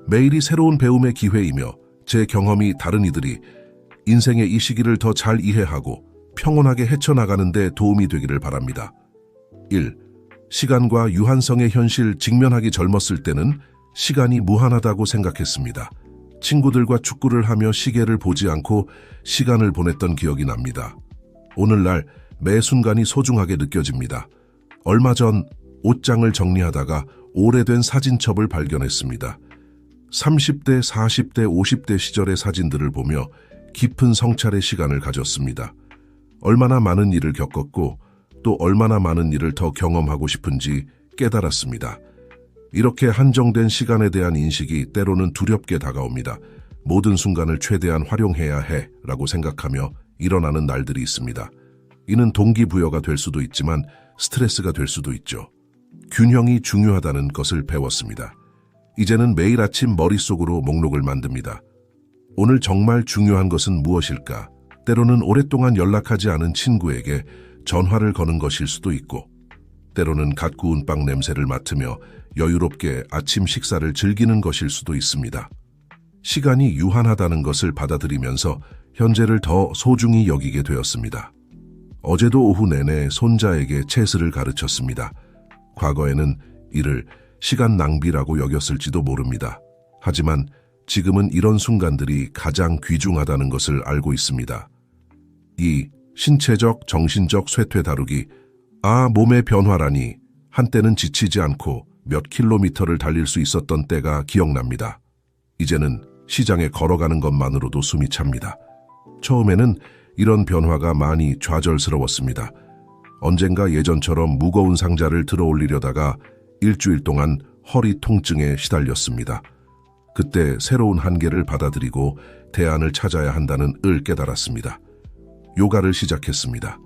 매일이 새로운 배움의 기회이며 제 경험이 다른 이들이 인생의 이 시기를 더 잘 이해하고 평온하게 헤쳐나가는 데 도움이 되기를 바랍니다. 1. 시간과 유한성의 현실 직면하기 젊었을 때는 시간이 무한하다고 생각했습니다. 친구들과 축구를 하며 시계를 보지 않고 시간을 보냈던 기억이 납니다. 오늘날 매 순간이 소중하게 느껴집니다. 얼마 전 옷장을 정리하다가 오래된 사진첩을 발견했습니다. 30대, 40대, 50대 시절의 사진들을 보며 깊은 성찰의 시간을 가졌습니다. 얼마나 많은 일을 겪었고 또 얼마나 많은 일을 더 경험하고 싶은지 깨달았습니다. 이렇게 한정된 시간에 대한 인식이 때로는 두렵게 다가옵니다. 모든 순간을 최대한 활용해야 해 라고 생각하며 일어나는 날들이 있습니다. 이는 동기부여가 될 수도 있지만 스트레스가 될 수도 있죠. 균형이 중요하다는 것을 배웠습니다. 이제는 매일 아침 머릿속으로 목록을 만듭니다. 오늘 정말 중요한 것은 무엇일까? 때로는 오랫동안 연락하지 않은 친구에게 전화를 거는 것일 수도 있고, 때로는 갓 구운 빵 냄새를 맡으며 여유롭게 아침 식사를 즐기는 것일 수도 있습니다. 시간이 유한하다는 것을 받아들이면서 현재를 더 소중히 여기게 되었습니다. 어제도 오후 내내 손자에게 체스를 가르쳤습니다. 과거에는 이를 시간 낭비라고 여겼을지도 모릅니다. 하지만 지금은 이런 순간들이 가장 귀중하다는 것을 알고 있습니다. 2. 신체적, 정신적 쇠퇴 다루기. 몸의 변화라니. 한때는 지치지 않고 몇 킬로미터를 달릴 수 있었던 때가 기억납니다. 이제는 시장에 걸어가는 것만으로도 숨이 찹니다. 처음에는 이런 변화가 많이 좌절스러웠습니다. 언젠가 예전처럼 무거운 상자를 들어 올리려다가 일주일 동안 허리 통증에 시달렸습니다. 그때 새로운 한계를 받아들이고 대안을 찾아야 한다는 을 깨달았습니다. 요가를 시작했습니다.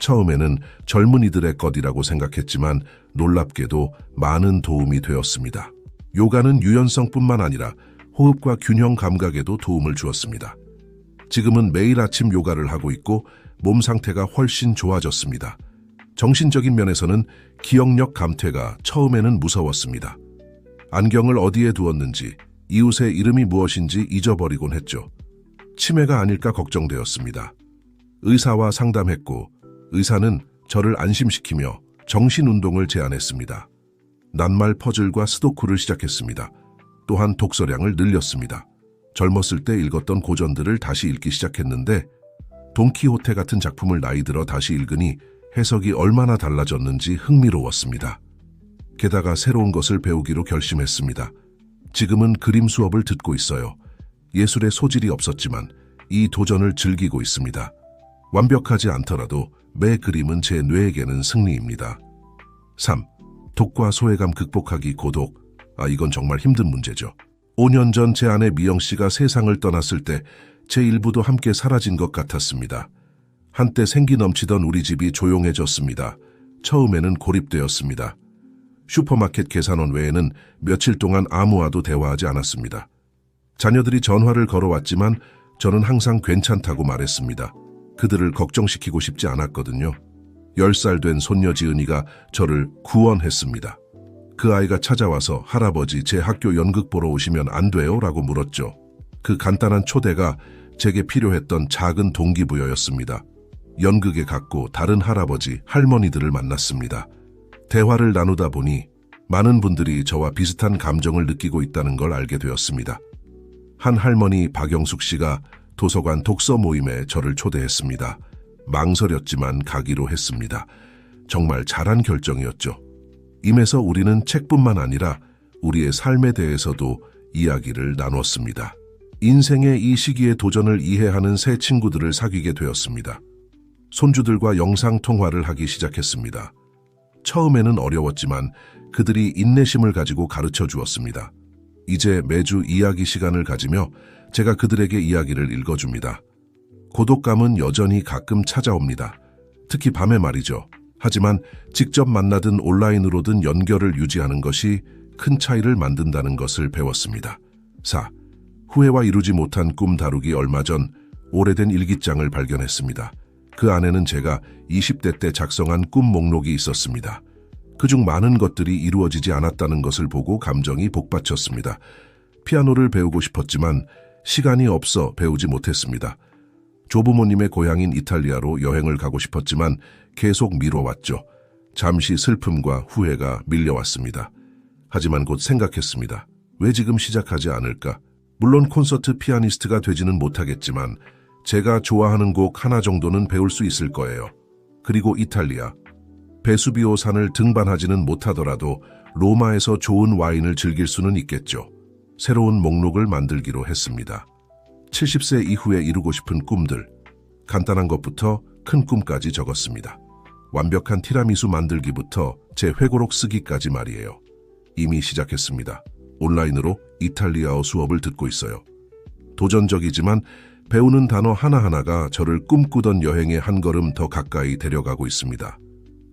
처음에는 젊은이들의 것이라고 생각했지만 놀랍게도 많은 도움이 되었습니다. 요가는 유연성뿐만 아니라 호흡과 균형 감각에도 도움을 주었습니다. 지금은 매일 아침 요가를 하고 있고 몸 상태가 훨씬 좋아졌습니다. 정신적인 면에서는 기억력 감퇴가 처음에는 무서웠습니다. 안경을 어디에 두었는지, 이웃의 이름이 무엇인지 잊어버리곤 했죠. 치매가 아닐까 걱정되었습니다. 의사와 상담했고 의사는 저를 안심시키며 정신운동을 제안했습니다. 낱말 퍼즐과 스도쿠를 시작했습니다. 또한 독서량을 늘렸습니다. 젊었을 때 읽었던 고전들을 다시 읽기 시작했는데 돈키호테 같은 작품을 나이 들어 다시 읽으니 해석이 얼마나 달라졌는지 흥미로웠습니다. 게다가 새로운 것을 배우기로 결심했습니다. 지금은 그림 수업을 듣고 있어요. 예술에 소질이 없었지만 이 도전을 즐기고 있습니다. 완벽하지 않더라도 매 그림은 제 뇌에게는 승리입니다. 3. 독과 소외감 극복하기 고독. 이건 정말 힘든 문제죠. 5년 전 제 아내 미영 씨가 세상을 떠났을 때 제 일부도 함께 사라진 것 같았습니다. 한때 생기 넘치던 우리 집이 조용해졌습니다. 처음에는 고립되었습니다. 슈퍼마켓 계산원 외에는 며칠 동안 아무와도 대화하지 않았습니다. 자녀들이 전화를 걸어왔지만 저는 항상 괜찮다고 말했습니다. 그들을 걱정시키고 싶지 않았거든요. 10살 된 손녀 지은이가 저를 구원했습니다. 그 아이가 찾아와서 할아버지 제 학교 연극 보러 오시면 안 돼요? 라고 물었죠. 그 간단한 초대가 제게 필요했던 작은 동기부여였습니다. 연극에 갔고 다른 할아버지, 할머니들을 만났습니다. 대화를 나누다 보니 많은 분들이 저와 비슷한 감정을 느끼고 있다는 걸 알게 되었습니다. 한 할머니 박영숙 씨가 도서관 독서 모임에 저를 초대했습니다. 망설였지만 가기로 했습니다. 정말 잘한 결정이었죠. 임에서 우리는 책뿐만 아니라 우리의 삶에 대해서도 이야기를 나눴습니다. 인생의 이 시기의 도전을 이해하는 새 친구들을 사귀게 되었습니다. 손주들과 영상통화를 하기 시작했습니다. 처음에는 어려웠지만 그들이 인내심을 가지고 가르쳐 주었습니다. 이제 매주 이야기 시간을 가지며 제가 그들에게 이야기를 읽어줍니다. 고독감은 여전히 가끔 찾아옵니다. 특히 밤에 말이죠. 하지만 직접 만나든 온라인으로든 연결을 유지하는 것이 큰 차이를 만든다는 것을 배웠습니다. 4. 후회와 이루지 못한 꿈 다루기. 얼마 전 오래된 일기장을 발견했습니다. 그 안에는 제가 20대 때 작성한 꿈 목록이 있었습니다. 그중 많은 것들이 이루어지지 않았다는 것을 보고 감정이 복받쳤습니다. 피아노를 배우고 싶었지만 시간이 없어 배우지 못했습니다. 조부모님의 고향인 이탈리아로 여행을 가고 싶었지만 계속 미뤄왔죠. 잠시 슬픔과 후회가 밀려왔습니다. 하지만 곧 생각했습니다. 왜 지금 시작하지 않을까? 물론 콘서트 피아니스트가 되지는 못하겠지만 제가 좋아하는 곡 하나 정도는 배울 수 있을 거예요. 그리고 이탈리아. 베수비오 산을 등반하지는 못하더라도 로마에서 좋은 와인을 즐길 수는 있겠죠. 새로운 목록을 만들기로 했습니다. 70세 이후에 이루고 싶은 꿈들. 간단한 것부터 큰 꿈까지 적었습니다. 완벽한 티라미수 만들기부터 제 회고록 쓰기까지 말이에요. 이미 시작했습니다. 온라인으로 이탈리아어 수업을 듣고 있어요. 도전적이지만 배우는 단어 하나하나가 저를 꿈꾸던 여행에 한 걸음 더 가까이 데려가고 있습니다.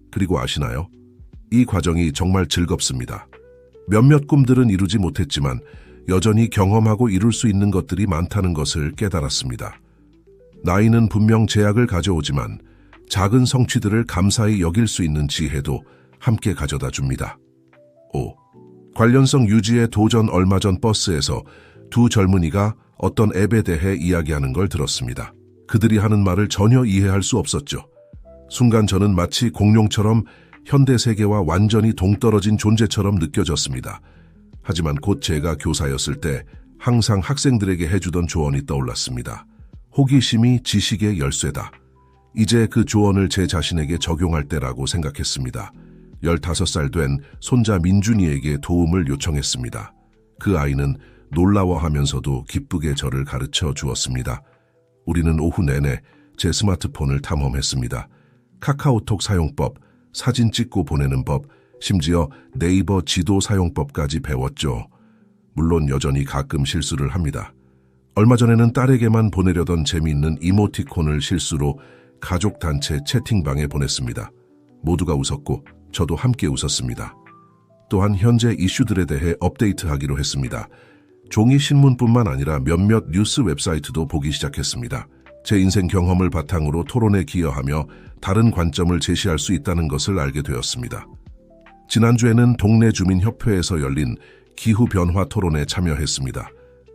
그리고 아시나요? 이 과정이 정말 즐겁습니다. 몇몇 꿈들은 이루지 못했지만 여전히 경험하고 이룰 수 있는 것들이 많다는 것을 깨달았습니다. 나이는 분명 제약을 가져오지만 작은 성취들을 감사히 여길 수 있는 지혜도 함께 가져다 줍니다. 5. 관련성 유지의 도전. 얼마 전 버스에서 두 젊은이가 어떤 앱에 대해 이야기하는 걸 들었습니다. 그들이 하는 말을 전혀 이해할 수 없었죠. 순간 저는 마치 공룡처럼 현대 세계와 완전히 동떨어진 존재처럼 느껴졌습니다. 하지만 곧 제가 교사였을 때 항상 학생들에게 해주던 조언이 떠올랐습니다. 호기심이 지식의 열쇠다. 이제 그 조언을 제 자신에게 적용할 때라고 생각했습니다. 15살 된 손자 민준이에게 도움을 요청했습니다. 그 아이는 놀라워하면서도 기쁘게 저를 가르쳐 주었습니다. 우리는 오후 내내 제 스마트폰을 탐험했습니다. 카카오톡 사용법, 사진 찍고 보내는 법, 심지어 네이버 지도 사용법까지 배웠죠. 물론 여전히 가끔 실수를 합니다. 얼마 전에는 딸에게만 보내려던 재미있는 이모티콘을 실수로 가족 단체 채팅방에 보냈습니다. 모두가 웃었고 저도 함께 웃었습니다. 또한 현재 이슈들에 대해 업데이트하기로 했습니다. 종이 신문뿐만 아니라 몇몇 뉴스 웹사이트도 보기 시작했습니다. 제 인생 경험을 바탕으로 토론에 기여하며 다른 관점을 제시할 수 있다는 것을 알게 되었습니다. 지난주에는 동네 주민협회에서 열린 기후변화 토론에 참여했습니다.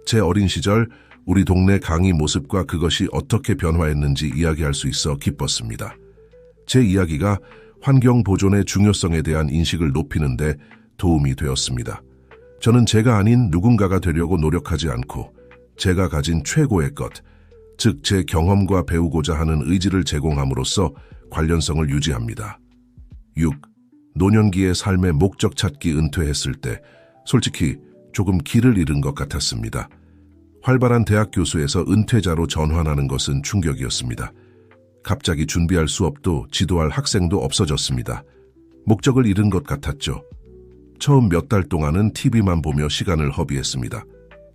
제 어린 시절 우리 동네 강의 모습과 그것이 어떻게 변화했는지 이야기할 수 있어 기뻤습니다. 제 이야기가 환경 보존의 중요성에 대한 인식을 높이는 데 도움이 되었습니다. 저는 제가 아닌 누군가가 되려고 노력하지 않고 제가 가진 최고의 것, 즉 제 경험과 배우고자 하는 의지를 제공함으로써 관련성을 유지합니다. 6. 노년기의 삶의 목적 찾기. 은퇴했을 때 솔직히 조금 길을 잃은 것 같았습니다. 활발한 대학 교수에서 은퇴자로 전환하는 것은 충격이었습니다. 갑자기 준비할 수업도 지도할 학생도 없어졌습니다. 목적을 잃은 것 같았죠. 처음 몇 달 동안은 TV만 보며 시간을 허비했습니다.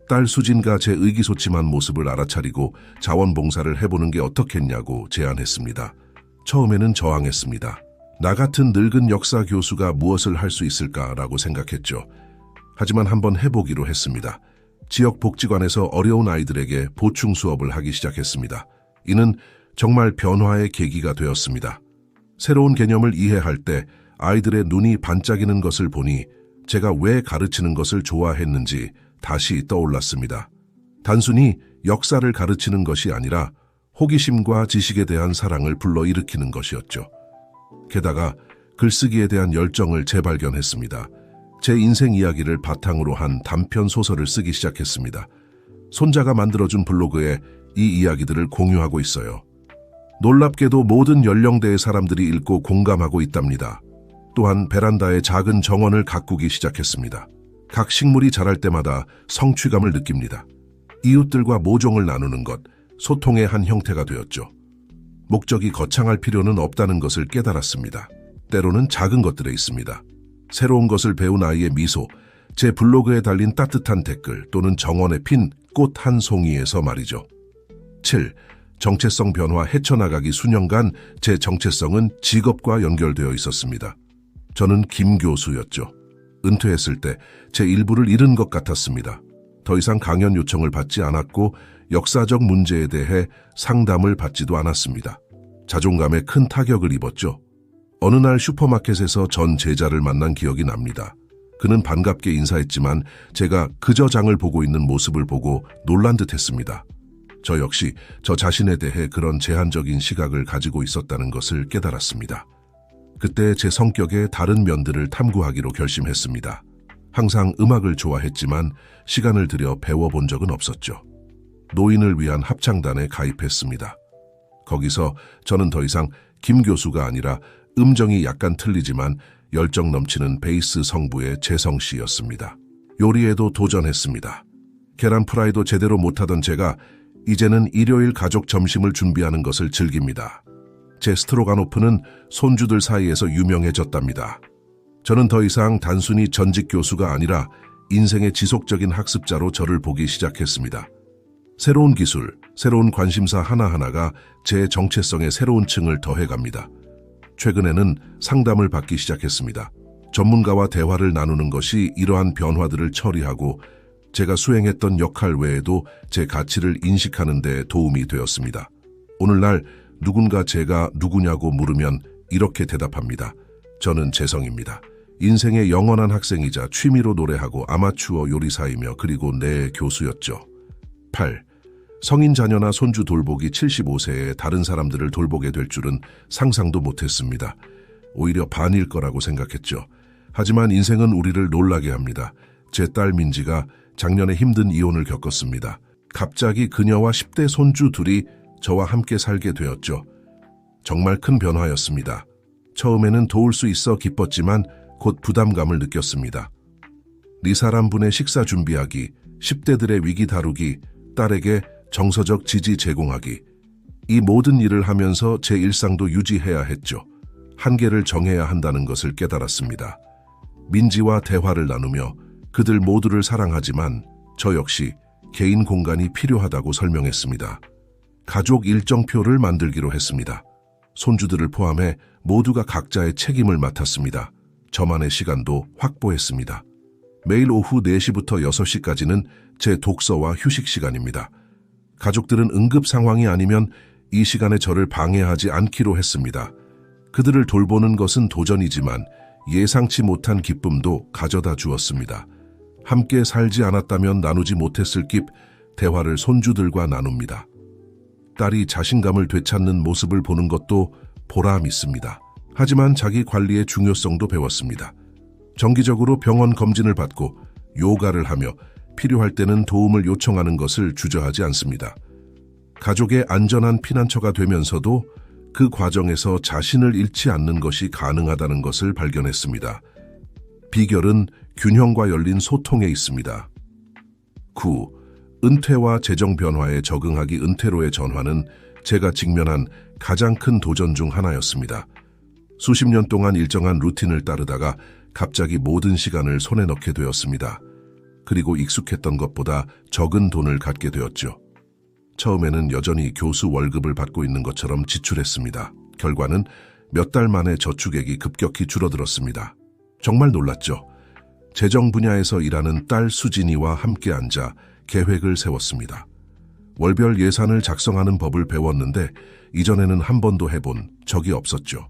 딸 수진과 제 의기소침한 모습을 알아차리고 자원봉사를 해보는 게 어떻겠냐고 제안했습니다. 처음에는 저항했습니다. 나 같은 늙은 역사 교수가 무엇을 할 수 있을까라고 생각했죠. 하지만 한번 해보기로 했습니다. 지역 복지관에서 어려운 아이들에게 보충 수업을 하기 시작했습니다. 이는 정말 변화의 계기가 되었습니다. 새로운 개념을 이해할 때 아이들의 눈이 반짝이는 것을 보니 제가 왜 가르치는 것을 좋아했는지 다시 떠올랐습니다. 단순히 역사를 가르치는 것이 아니라 호기심과 지식에 대한 사랑을 불러일으키는 것이었죠. 게다가 글쓰기에 대한 열정을 재발견했습니다. 제 인생 이야기를 바탕으로 한 단편 소설을 쓰기 시작했습니다. 손자가 만들어준 블로그에 이 이야기들을 공유하고 있어요. 놀랍게도 모든 연령대의 사람들이 읽고 공감하고 있답니다. 또한 베란다에 작은 정원을 가꾸기 시작했습니다. 각 식물이 자랄 때마다 성취감을 느낍니다. 이웃들과 모종을 나누는 것, 소통의 한 형태가 되었죠. 목적이 거창할 필요는 없다는 것을 깨달았습니다. 때로는 작은 것들에 있습니다. 새로운 것을 배운 아이의 미소, 제 블로그에 달린 따뜻한 댓글 또는 정원에 핀 꽃 한 송이에서 말이죠. 7. 정체성 변화. 헤쳐나가기. 수년간 제 정체성은 직업과 연결되어 있었습니다. 저는 김 교수였죠. 은퇴했을 때 제 일부를 잃은 것 같았습니다. 더 이상 강연 요청을 받지 않았고 역사적 문제에 대해 상담을 받지도 않았습니다. 자존감에 큰 타격을 입었죠. 어느 날 슈퍼마켓에서 전 제자를 만난 기억이 납니다. 그는 반갑게 인사했지만 제가 그저 장을 보고 있는 모습을 보고 놀란 듯 했습니다. 저 역시 저 자신에 대해 그런 제한적인 시각을 가지고 있었다는 것을 깨달았습니다. 그때 제 성격의 다른 면들을 탐구하기로 결심했습니다. 항상 음악을 좋아했지만 시간을 들여 배워본 적은 없었죠. 노인을 위한 합창단에 가입했습니다. 거기서 저는 더 이상 김 교수가 아니라 음정이 약간 틀리지만 열정 넘치는 베이스 성부의 재성 씨였습니다. 요리에도 도전했습니다. 계란 프라이도 제대로 못하던 제가 이제는 일요일 가족 점심을 준비하는 것을 즐깁니다. 제 스트로가노프는 손주들 사이에서 유명해졌답니다. 저는 더 이상 단순히 전직 교수가 아니라 인생의 지속적인 학습자로 저를 보기 시작했습니다. 새로운 기술, 새로운 관심사 하나하나가 제 정체성에 새로운 층을 더해갑니다. 최근에는 상담을 받기 시작했습니다. 전문가와 대화를 나누는 것이 이러한 변화들을 처리하고 제가 수행했던 역할 외에도 제 가치를 인식하는 데 도움이 되었습니다. 오늘날 누군가 제가 누구냐고 물으면 이렇게 대답합니다. 저는 재성입니다. 인생의 영원한 학생이자 취미로 노래하고 아마추어 요리사이며 그리고 내 교수였죠. 8. 성인 자녀나 손주 돌보기 75세에 다른 사람들을 돌보게 될 줄은 상상도 못했습니다. 오히려 반일 거라고 생각했죠. 하지만 인생은 우리를 놀라게 합니다. 제 딸 민지가 작년에 힘든 이혼을 겪었습니다. 갑자기 그녀와 10대 손주 둘이 저와 함께 살게 되었죠. 정말 큰 변화였습니다. 처음에는 도울 수 있어 기뻤지만 곧 부담감을 느꼈습니다. 네 사람분의 식사 준비하기, 10대들의 위기 다루기, 딸에게 정서적 지지 제공하기. 이 모든 일을 하면서 제 일상도 유지해야 했죠. 한계를 정해야 한다는 것을 깨달았습니다. 민지와 대화를 나누며 그들 모두를 사랑하지만 저 역시 개인 공간이 필요하다고 설명했습니다. 가족 일정표를 만들기로 했습니다. 손주들을 포함해 모두가 각자의 책임을 맡았습니다. 저만의 시간도 확보했습니다. 매일 오후 4시부터 6시까지는 제 독서와 휴식 시간입니다. 가족들은 응급 상황이 아니면 이 시간에 저를 방해하지 않기로 했습니다. 그들을 돌보는 것은 도전이지만 예상치 못한 기쁨도 가져다 주었습니다. 함께 살지 않았다면 나누지 못했을 깁, 대화를 손주들과 나눕니다. 딸이 자신감을 되찾는 모습을 보는 것도 보람 있습니다. 하지만 자기 관리의 중요성도 배웠습니다. 정기적으로 병원 검진을 받고 요가를 하며 필요할 때는 도움을 요청하는 것을 주저하지 않습니다. 가족의 안전한 피난처가 되면서도 그 과정에서 자신을 잃지 않는 것이 가능하다는 것을 발견했습니다. 비결은 균형과 열린 소통에 있습니다. 9. 은퇴와 재정 변화에 적응하기. 은퇴로의 전환은 제가 직면한 가장 큰 도전 중 하나였습니다. 수십 년 동안 일정한 루틴을 따르다가 갑자기 모든 시간을 손에 넣게 되었습니다. 그리고 익숙했던 것보다 적은 돈을 갖게 되었죠. 처음에는 여전히 교수 월급을 받고 있는 것처럼 지출했습니다. 결과는 몇 달 만에 저축액이 급격히 줄어들었습니다. 정말 놀랐죠. 재정 분야에서 일하는 딸 수진이와 함께 앉아 계획을 세웠습니다. 월별 예산을 작성하는 법을 배웠는데 이전에는 한 번도 해본 적이 없었죠.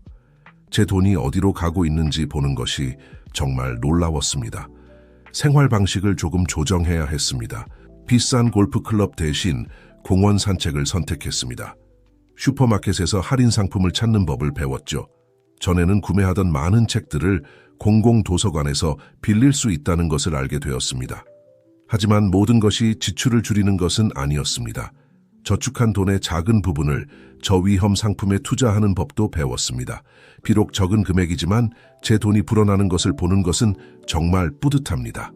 제 돈이 어디로 가고 있는지 보는 것이 정말 놀라웠습니다. 생활 방식을 조금 조정해야 했습니다. 비싼 골프클럽 대신 공원 산책을 선택했습니다. 슈퍼마켓에서 할인 상품을 찾는 법을 배웠죠. 전에는 구매하던 많은 책들을 공공도서관에서 빌릴 수 있다는 것을 알게 되었습니다. 하지만 모든 것이 지출을 줄이는 것은 아니었습니다. 저축한 돈의 작은 부분을 저위험 상품에 투자하는 법도 배웠습니다. 비록 적은 금액이지만 제 돈이 불어나는 것을 보는 것은 정말 뿌듯합니다.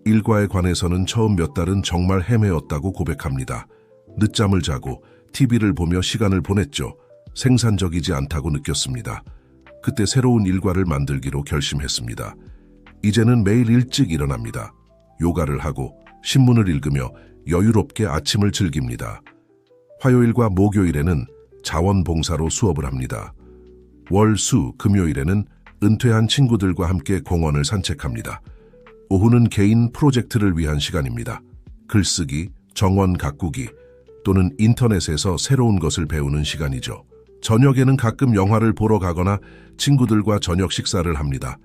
일과에 관해서는 처음 몇 달은 정말 헤매었다고 고백합니다. 늦잠을 자고 TV를 보며 시간을 보냈죠. 생산적이지 않다고 느꼈습니다. 그때 새로운 일과를 만들기로 결심했습니다. 이제는 매일 일찍 일어납니다. 요가를 하고 신문을 읽으며 여유롭게 아침을 즐깁니다. 화요일과 목요일에는 자원봉사로 수업을 합니다. 월, 수, 금요일에는 은퇴한 친구들과 함께 공원을 산책합니다. 오후는 개인 프로젝트를 위한 시간입니다. 글쓰기, 정원 가꾸기 또는 인터넷에서 새로운 것을 배우는 시간이죠. 저녁에는 가끔 영화를 보러 가거나 친구들과 저녁 식사를 합니다.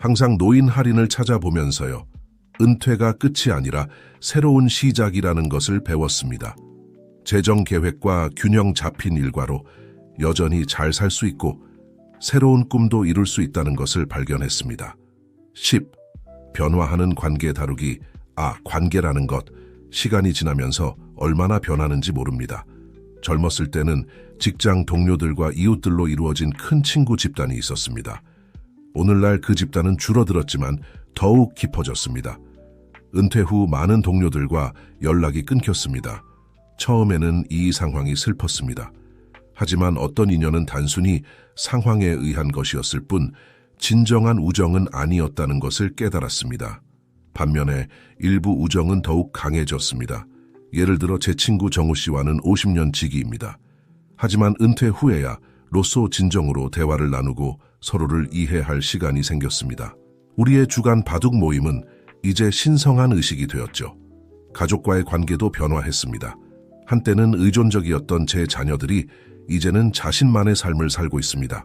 항상 노인 할인을 찾아보면서요. 은퇴가 끝이 아니라 새로운 시작이라는 것을 배웠습니다. 재정 계획과 균형 잡힌 일과로 여전히 잘 살 수 있고 새로운 꿈도 이룰 수 있다는 것을 발견했습니다. 10. 변화하는 관계 다루기. 관계라는 것. 시간이 지나면서 얼마나 변하는지 모릅니다. 젊었을 때는 직장 동료들과 이웃들로 이루어진 큰 친구 집단이 있었습니다. 오늘날 그 집단은 줄어들었지만 더욱 깊어졌습니다. 은퇴 후 많은 동료들과 연락이 끊겼습니다. 처음에는 이 상황이 슬펐습니다. 하지만 어떤 인연은 단순히 상황에 의한 것이었을 뿐 진정한 우정은 아니었다는 것을 깨달았습니다. 반면에 일부 우정은 더욱 강해졌습니다. 예를 들어 제 친구 정우 씨와는 50년 지기입니다. 하지만 은퇴 후에야 로또 진정으로 대화를 나누고 서로를 이해할 시간이 생겼습니다. 우리의 주간 바둑 모임은 이제 신성한 의식이 되었죠. 가족과의 관계도 변화했습니다. 한때는 의존적이었던 제 자녀들이 이제는 자신만의 삶을 살고 있습니다.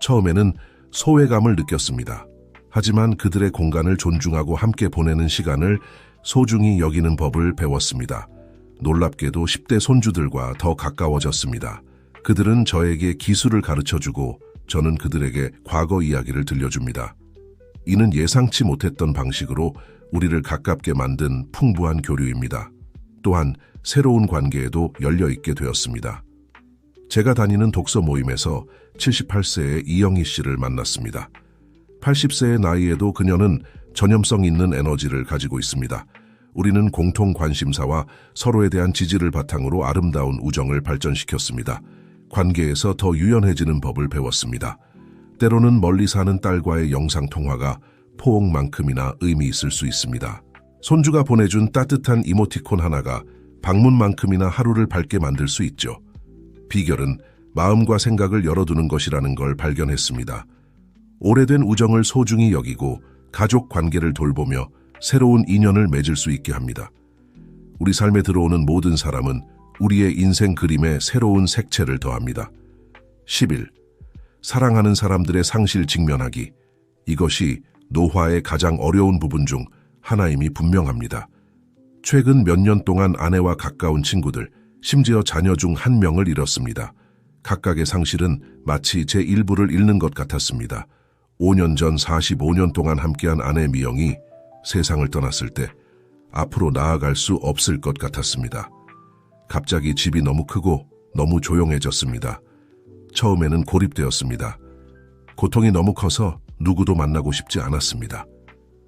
처음에는 소외감을 느꼈습니다. 하지만 그들의 공간을 존중하고 함께 보내는 시간을 소중히 여기는 법을 배웠습니다. 놀랍게도 10대 손주들과 더 가까워졌습니다. 그들은 저에게 기술을 가르쳐주고 저는 그들에게 과거 이야기를 들려줍니다. 이는 예상치 못했던 방식으로 우리를 가깝게 만든 풍부한 교류입니다. 또한 새로운 관계에도 열려있게 되었습니다. 제가 다니는 독서 모임에서 78세의 이영희 씨를 만났습니다. 80세의 나이에도 그녀는 전염성 있는 에너지를 가지고 있습니다. 우리는 공통 관심사와 서로에 대한 지지를 바탕으로 아름다운 우정을 발전시켰습니다. 관계에서 더 유연해지는 법을 배웠습니다. 때로는 멀리 사는 딸과의 영상통화가 포옹만큼이나 의미 있을 수 있습니다. 손주가 보내준 따뜻한 이모티콘 하나가 방문만큼이나 하루를 밝게 만들 수 있죠. 비결은 마음과 생각을 열어두는 것이라는 걸 발견했습니다. 오래된 우정을 소중히 여기고 가족 관계를 돌보며 새로운 인연을 맺을 수 있게 합니다. 우리 삶에 들어오는 모든 사람은 우리의 인생 그림에 새로운 색채를 더합니다. 11. 사랑하는 사람들의 상실 직면하기. 이것이 노화의 가장 어려운 부분 중 하나임이 분명합니다. 최근 몇 년 동안 아내와 가까운 친구들, 심지어 자녀 중 한 명을 잃었습니다. 각각의 상실은 마치 제 일부를 잃는 것 같았습니다. 5년 전 45년 동안 함께한 아내 미영이 세상을 떠났을 때 앞으로 나아갈 수 없을 것 같았습니다. 갑자기 집이 너무 크고 너무 조용해졌습니다. 처음에는 고립되었습니다. 고통이 너무 커서 누구도 만나고 싶지 않았습니다.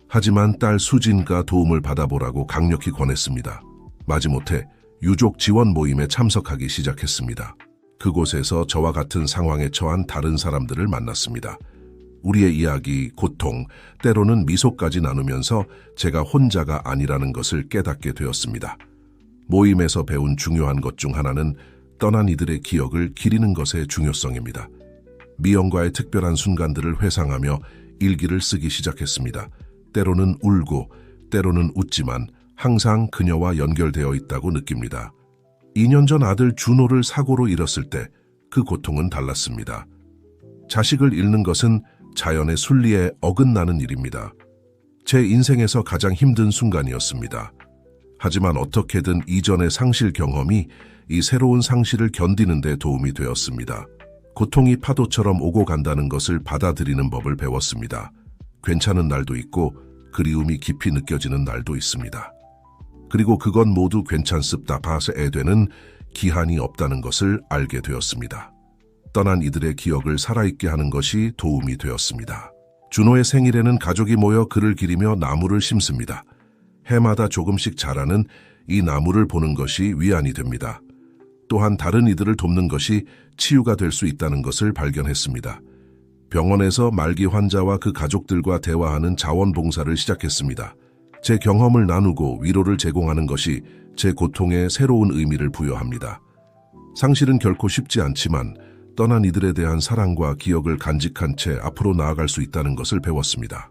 하지만 딸 수진과 도움을 받아보라고 강력히 권했습니다. 마지못해 유족 지원 모임에 참석하기 시작했습니다. 그곳에서 저와 같은 상황에 처한 다른 사람들을 만났습니다. 우리의 이야기, 고통, 때로는 미소까지 나누면서 제가 혼자가 아니라는 것을 깨닫게 되었습니다. 모임에서 배운 중요한 것 중 하나는 떠난 이들의 기억을 기리는 것의 중요성입니다. 미영과의 특별한 순간들을 회상하며 일기를 쓰기 시작했습니다. 때로는 울고, 때로는 웃지만 항상 그녀와 연결되어 있다고 느낍니다. 2년 전 아들 준호를 사고로 잃었을 때 그 고통은 달랐습니다. 자식을 잃는 것은 자연의 순리에 어긋나는 일입니다. 제 인생에서 가장 힘든 순간이었습니다. 하지만 어떻게든 이전의 상실 경험이 이 새로운 상실을 견디는 데 도움이 되었습니다. 고통이 파도처럼 오고 간다는 것을 받아들이는 법을 배웠습니다. 괜찮은 날도 있고 그리움이 깊이 느껴지는 날도 있습니다. 그리고 그건 모두 괜찮습다 봐서에 되는 기한이 없다는 것을 알게 되었습니다. 떠난 이들의 기억을 살아있게 하는 것이 도움이 되었습니다. 준호의 생일에는 가족이 모여 그를 기리며 나무를 심습니다. 해마다 조금씩 자라는 이 나무를 보는 것이 위안이 됩니다. 또한 다른 이들을 돕는 것이 치유가 될 수 있다는 것을 발견했습니다. 병원에서 말기 환자와 그 가족들과 대화하는 자원봉사를 시작했습니다. 제 경험을 나누고 위로를 제공하는 것이 제 고통에 새로운 의미를 부여합니다. 상실은 결코 쉽지 않지만 떠난 이들에 대한 사랑과 기억을 간직한 채 앞으로 나아갈 수 있다는 것을 배웠습니다.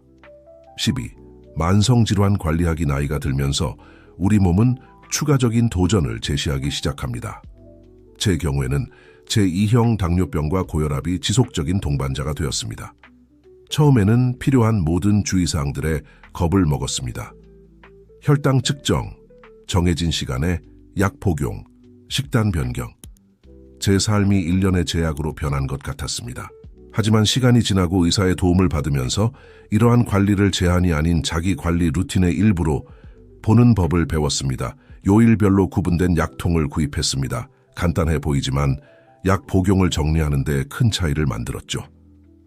12. 만성질환 관리하기. 나이가 들면서 우리 몸은 추가적인 도전을 제시하기 시작합니다. 제 경우에는 제2형 당뇨병과 고혈압이 지속적인 동반자가 되었습니다. 처음에는 필요한 모든 주의사항들에 겁을 먹었습니다. 혈당 측정, 정해진 시간에 약 복용, 식단 변경. 제 삶이 일련의 제약으로 변한 것 같았습니다. 하지만 시간이 지나고 의사의 도움을 받으면서 이러한 관리를 제한이 아닌 자기 관리 루틴의 일부로 보는 법을 배웠습니다. 요일별로 구분된 약통을 구입했습니다. 간단해 보이지만 약 복용을 정리하는 데 큰 차이를 만들었죠.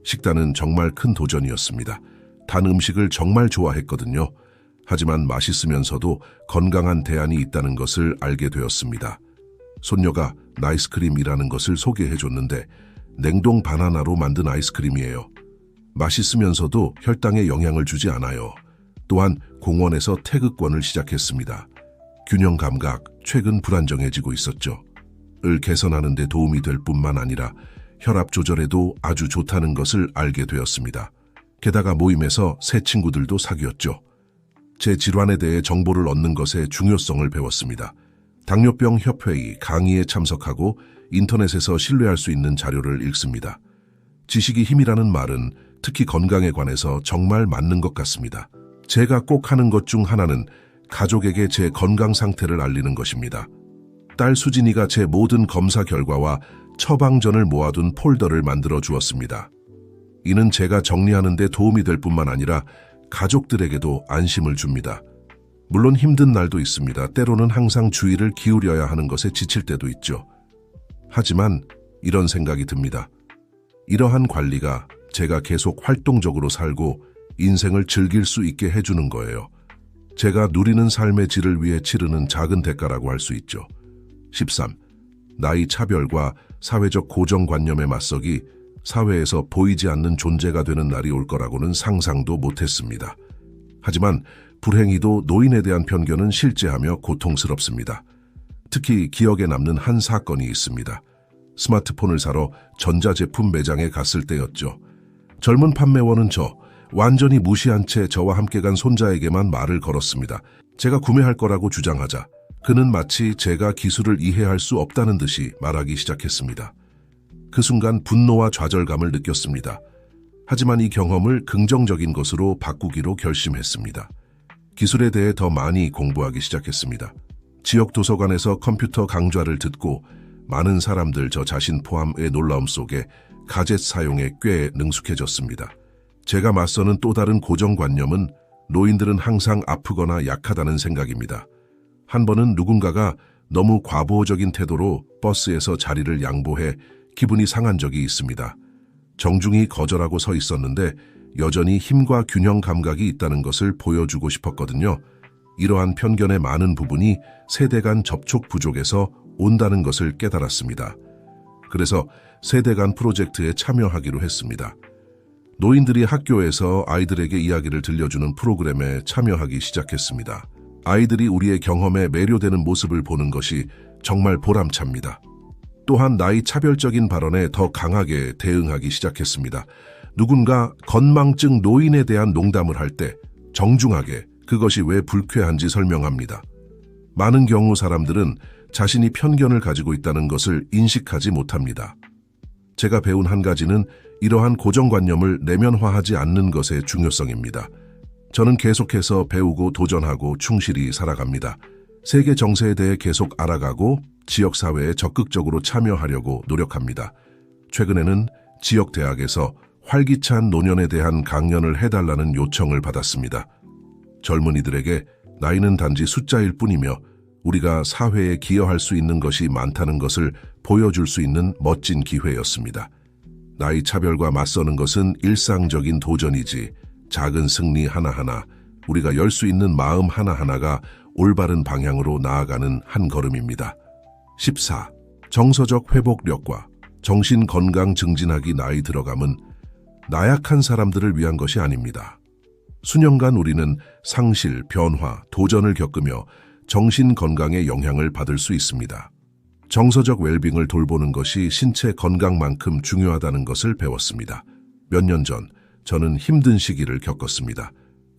식단은 정말 큰 도전이었습니다. 단 음식을 정말 좋아했거든요. 하지만 맛있으면서도 건강한 대안이 있다는 것을 알게 되었습니다. 손녀가 나이스크림이라는 것을 소개해줬는데 냉동 바나나로 만든 아이스크림이에요. 맛있으면서도 혈당에 영향을 주지 않아요. 또한 공원에서 태극권을 시작했습니다. 균형 감각, 최근 불안정해지고 있었죠. 을 개선하는 데 도움이 될 뿐만 아니라 혈압 조절에도 아주 좋다는 것을 알게 되었습니다. 게다가 모임에서 새 친구들도 사귀었죠. 제 질환에 대해 정보를 얻는 것의 중요성을 배웠습니다. 당뇨병 협회의 강의에 참석하고 인터넷에서 신뢰할 수 있는 자료를 읽습니다. 지식이 힘이라는 말은 특히 건강에 관해서 정말 맞는 것 같습니다. 제가 꼭 하는 것 중 하나는 가족에게 제 건강 상태를 알리는 것입니다. 딸 수진이가 제 모든 검사 결과와 처방전을 모아둔 폴더를 만들어 주었습니다. 이는 제가 정리하는 데 도움이 될 뿐만 아니라 가족들에게도 안심을 줍니다. 물론 힘든 날도 있습니다. 때로는 항상 주의를 기울여야 하는 것에 지칠 때도 있죠. 하지만 이런 생각이 듭니다. 이러한 관리가 제가 계속 활동적으로 살고 인생을 즐길 수 있게 해주는 거예요. 제가 누리는 삶의 질을 위해 치르는 작은 대가라고 할 수 있죠. 13. 나이 차별과 사회적 고정관념에 맞서기, 사회에서 보이지 않는 존재가 되는 날이 올 거라고는 상상도 못했습니다. 하지만 불행히도 노인에 대한 편견은 실제하며 고통스럽습니다. 특히 기억에 남는 한 사건이 있습니다. 스마트폰을 사러 전자제품 매장에 갔을 때였죠. 젊은 판매원은 완전히 무시한 채 저와 함께 간 손자에게만 말을 걸었습니다. 제가 구매할 거라고 주장하자 그는 마치 제가 기술을 이해할 수 없다는 듯이 말하기 시작했습니다. 그 순간 분노와 좌절감을 느꼈습니다. 하지만 이 경험을 긍정적인 것으로 바꾸기로 결심했습니다. 기술에 대해 더 많이 공부하기 시작했습니다. 지역 도서관에서 컴퓨터 강좌를 듣고 많은 사람들 저 자신 포함의 놀라움 속에 가젯 사용에 꽤 능숙해졌습니다. 제가 맞서는 또 다른 고정관념은 노인들은 항상 아프거나 약하다는 생각입니다. 한 번은 누군가가 너무 과보적인 태도로 버스에서 자리를 양보해 기분이 상한 적이 있습니다. 정중히 거절하고 서 있었는데 여전히 힘과 균형 감각이 있다는 것을 보여주고 싶었거든요. 이러한 편견의 많은 부분이 세대 간 접촉 부족에서 온다는 것을 깨달았습니다. 그래서 세대 간 프로젝트에 참여하기로 했습니다. 노인들이 학교에서 아이들에게 이야기를 들려주는 프로그램에 참여하기 시작했습니다. 아이들이 우리의 경험에 매료되는 모습을 보는 것이 정말 보람찹니다. 또한 나이 차별적인 발언에 더 강하게 대응하기 시작했습니다. 누군가 건망증 노인에 대한 농담을 할 때 정중하게 그것이 왜 불쾌한지 설명합니다. 많은 경우 사람들은 자신이 편견을 가지고 있다는 것을 인식하지 못합니다. 제가 배운 한 가지는 이러한 고정관념을 내면화하지 않는 것의 중요성입니다. 저는 계속해서 배우고 도전하고 충실히 살아갑니다. 세계 정세에 대해 계속 알아가고 지역사회에 적극적으로 참여하려고 노력합니다. 최근에는 지역 대학에서 활기찬 노년에 대한 강연을 해달라는 요청을 받았습니다. 젊은이들에게 나이는 단지 숫자일 뿐이며 우리가 사회에 기여할 수 있는 것이 많다는 것을 보여줄 수 있는 멋진 기회였습니다. 나이 차별과 맞서는 것은 일상적인 도전이지 작은 승리 하나하나, 우리가 열 수 있는 마음 하나하나가 올바른 방향으로 나아가는 한 걸음입니다. 14. 정서적 회복력과 정신 건강 증진하기. 나이 들어감은 나약한 사람들을 위한 것이 아닙니다. 수년간 우리는 상실, 변화, 도전을 겪으며 정신 건강에 영향을 받을 수 있습니다. 정서적 웰빙을 돌보는 것이 신체 건강만큼 중요하다는 것을 배웠습니다. 몇 년 전 저는 힘든 시기를 겪었습니다.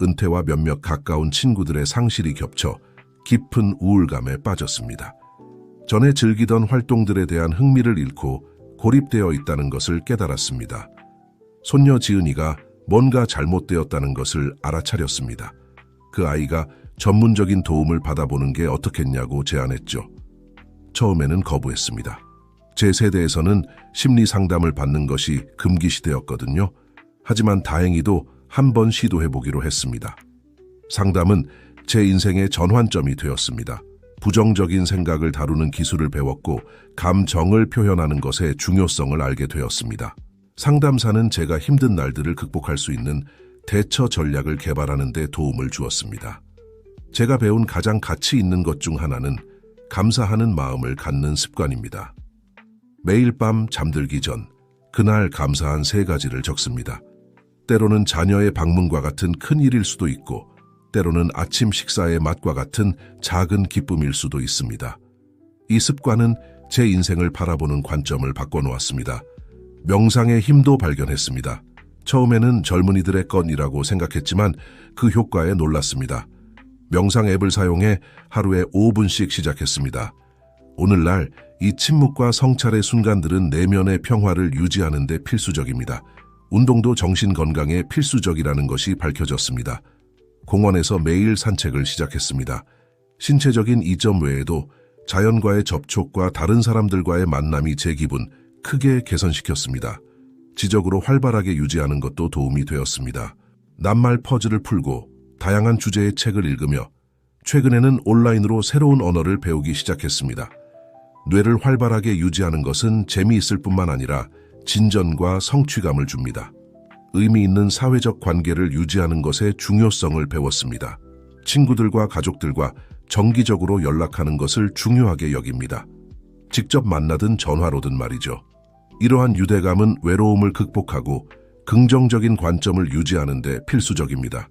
은퇴와 몇몇 가까운 친구들의 상실이 겹쳐 깊은 우울감에 빠졌습니다. 전에 즐기던 활동들에 대한 흥미를 잃고 고립되어 있다는 것을 깨달았습니다. 손녀 지은이가 뭔가 잘못되었다는 것을 알아차렸습니다. 그 아이가 전문적인 도움을 받아보는 게 어떻겠냐고 제안했죠. 처음에는 거부했습니다. 제 세대에서는 심리 상담을 받는 것이 금기시되었거든요. 하지만 다행히도 한번 시도해보기로 했습니다. 상담은 제 인생의 전환점이 되었습니다. 부정적인 생각을 다루는 기술을 배웠고 감정을 표현하는 것의 중요성을 알게 되었습니다. 상담사는 제가 힘든 날들을 극복할 수 있는 대처 전략을 개발하는 데 도움을 주었습니다. 제가 배운 가장 가치 있는 것 중 하나는 감사하는 마음을 갖는 습관입니다. 매일 밤 잠들기 전 그날 감사한 3가지를 적습니다. 때로는 자녀의 방문과 같은 큰 일일 수도 있고 때로는 아침 식사의 맛과 같은 작은 기쁨일 수도 있습니다. 이 습관은 제 인생을 바라보는 관점을 바꿔놓았습니다. 명상의 힘도 발견했습니다. 처음에는 젊은이들의 건이라고 생각했지만 그 효과에 놀랐습니다. 명상 앱을 사용해 하루에 5분씩 시작했습니다. 오늘날 이 침묵과 성찰의 순간들은 내면의 평화를 유지하는 데 필수적입니다. 운동도 정신 건강에 필수적이라는 것이 밝혀졌습니다. 공원에서 매일 산책을 시작했습니다. 신체적인 이점 외에도 자연과의 접촉과 다른 사람들과의 만남이 제 기분 크게 개선시켰습니다. 지적으로 활발하게 유지하는 것도 도움이 되었습니다. 낱말 퍼즐을 풀고 다양한 주제의 책을 읽으며 최근에는 온라인으로 새로운 언어를 배우기 시작했습니다. 뇌를 활발하게 유지하는 것은 재미있을 뿐만 아니라 진전과 성취감을 줍니다. 의미 있는 사회적 관계를 유지하는 것의 중요성을 배웠습니다. 친구들과 가족들과 정기적으로 연락하는 것을 중요하게 여깁니다. 직접 만나든 전화로든 말이죠. 이러한 유대감은 외로움을 극복하고 긍정적인 관점을 유지하는 데 필수적입니다.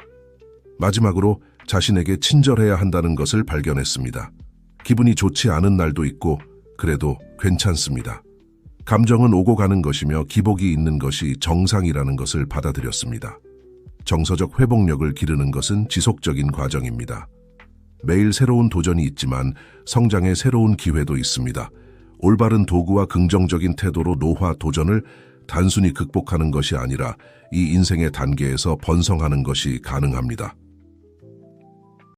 마지막으로 자신에게 친절해야 한다는 것을 발견했습니다. 기분이 좋지 않은 날도 있고 그래도 괜찮습니다. 감정은 오고 가는 것이며 기복이 있는 것이 정상이라는 것을 받아들였습니다. 정서적 회복력을 기르는 것은 지속적인 과정입니다. 매일 새로운 도전이 있지만 성장의 새로운 기회도 있습니다. 올바른 도구와 긍정적인 태도로 노화 도전을 단순히 극복하는 것이 아니라 이 인생의 단계에서 번성하는 것이 가능합니다.